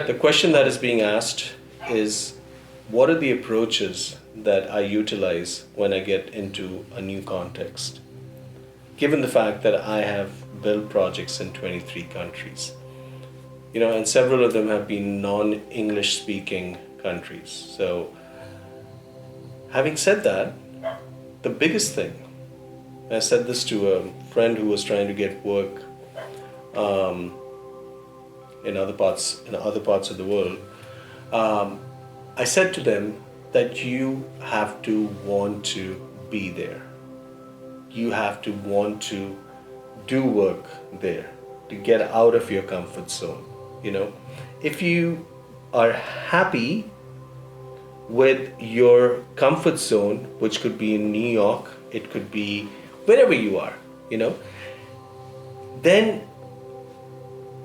The question that is being asked is, what are the approaches that I utilize when I get into a new context? Given the fact that I have built projects in 23 countries, and several of them have been non-English speaking countries. So, having said that, the biggest thing, I said this to a friend who was trying to get work in other parts of the world. I said to them that you have to want to be there. You have to want to do work there, to get out of your comfort zone. If you are happy with your comfort zone, which could be in New York, it could be wherever you are, then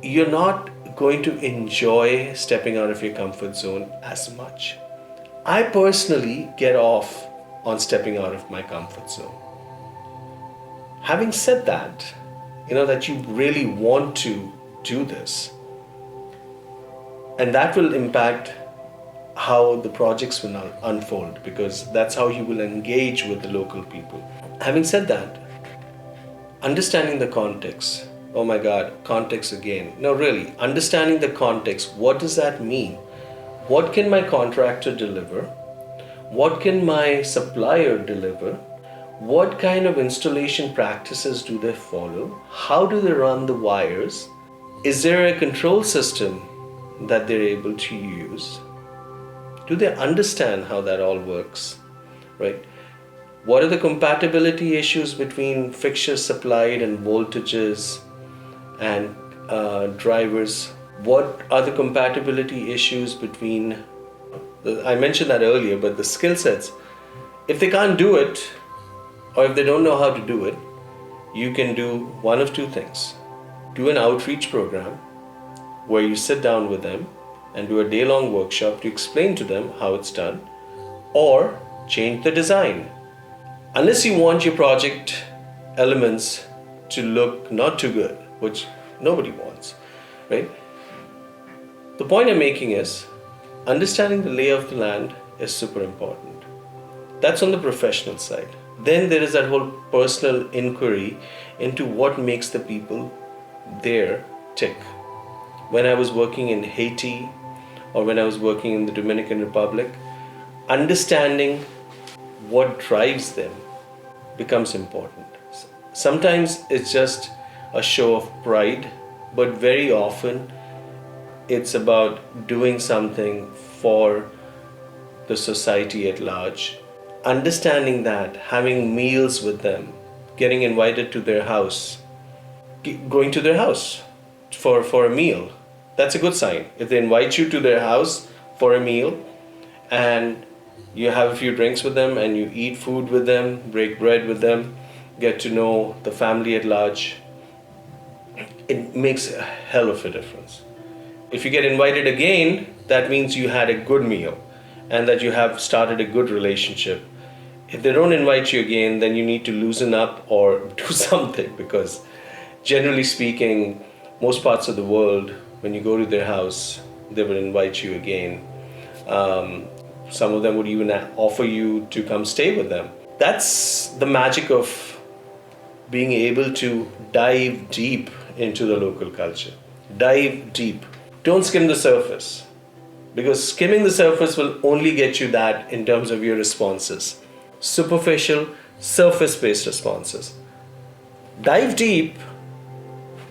you're not going to enjoy stepping out of your comfort zone as much. I personally get off on stepping out of my comfort zone. Having said that, that you really want to do this, and that will impact how the projects will unfold, because that's how you will engage with the local people. Having said that, understanding the context. Oh my God, context again. No, really, understanding the context. What does that mean? What can my contractor deliver? What can my supplier deliver? What kind of installation practices do they follow? How do they run the wires? Is there a control system that they're able to use? Do they understand how that all works? Right? What are the compatibility issues between fixtures supplied and voltages and drivers? What are the compatibility issues between, I mentioned that earlier, but the skill sets. If they can't do it, or if they don't know how to do it, you can do one of two things. Do an outreach program where you sit down with them and do a day-long workshop to explain to them how it's done, or change the design. Unless you want your project elements to look not too good, which nobody wants, right? The point I'm making is, understanding the lay of the land is super important. That's on the professional side. Then there is that whole personal inquiry into what makes the people there tick. When I was working in Haiti, or when I was working in the Dominican Republic, understanding what drives them becomes important. Sometimes it's just a show of pride, but very often it's about doing something for the society at large. Understanding that, having meals with them, getting invited to their house, going to their house for a meal, that's a good sign. If they invite you to their house for a meal and you have a few drinks with them and you eat food with them, break bread with them, get to know the family at large, it makes a hell of a difference. If you get invited again, that means you had a good meal and that you have started a good relationship. If they don't invite you again, then you need to loosen up or do something, because generally speaking, most parts of the world, when you go to their house, they will invite you again. Some of them would even offer you to come stay with them. That's the magic of being able to dive deep into the local culture. Dive deep. Don't skim the surface, because skimming the surface will only get you that in terms of your responses. Superficial, surface-based responses. Dive deep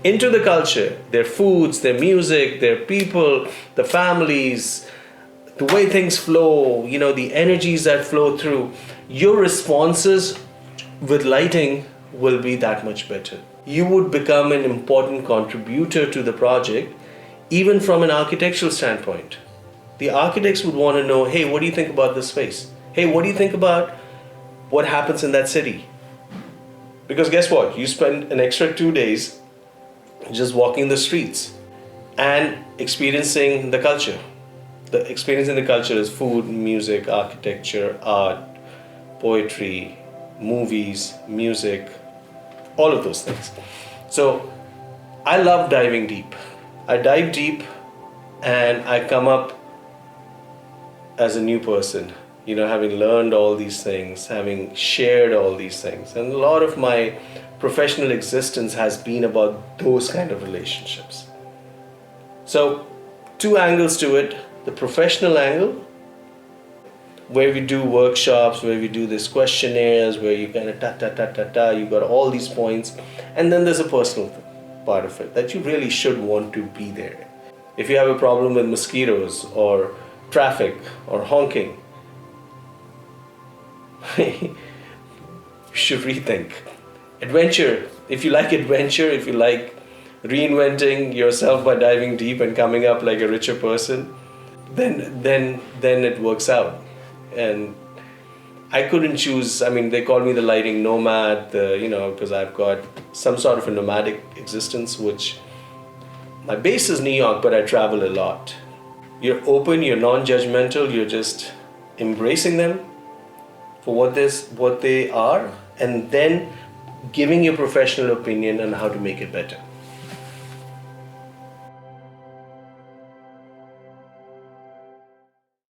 into the culture, their foods, their music, their people, the families, the way things flow, the energies that flow through. Your responses with lighting will be that much better. You would become an important contributor to the project, even from an architectural standpoint. The architects would want to know, hey, what do you think about this space? Hey, what do you think about what happens in that city? Because guess what? You spend an extra 2 days just walking the streets and experiencing the culture. The experiencing the culture is food, music, architecture, art, poetry, movies, music, all of those things. So I love diving deep. I dive deep and I come up as a new person, having learned all these things, having shared all these things. And a lot of my professional existence has been about those kind of relationships. So, two angles to it: the professional angle, where we do workshops, where we do these questionnaires, where you kind of you got all these points, and then there's a personal part of it that you really should want to be there. If you have a problem with mosquitoes or traffic or honking, you should rethink. Adventure, if you like adventure, if you like reinventing yourself by diving deep and coming up like a richer person, then it works out. And I couldn't choose. I mean, they call me the lighting nomad, because I've got some sort of a nomadic existence, which my base is New York, but I travel a lot. You're open, you're non-judgmental, you're just embracing them for what they are, and then giving your professional opinion on how to make it better.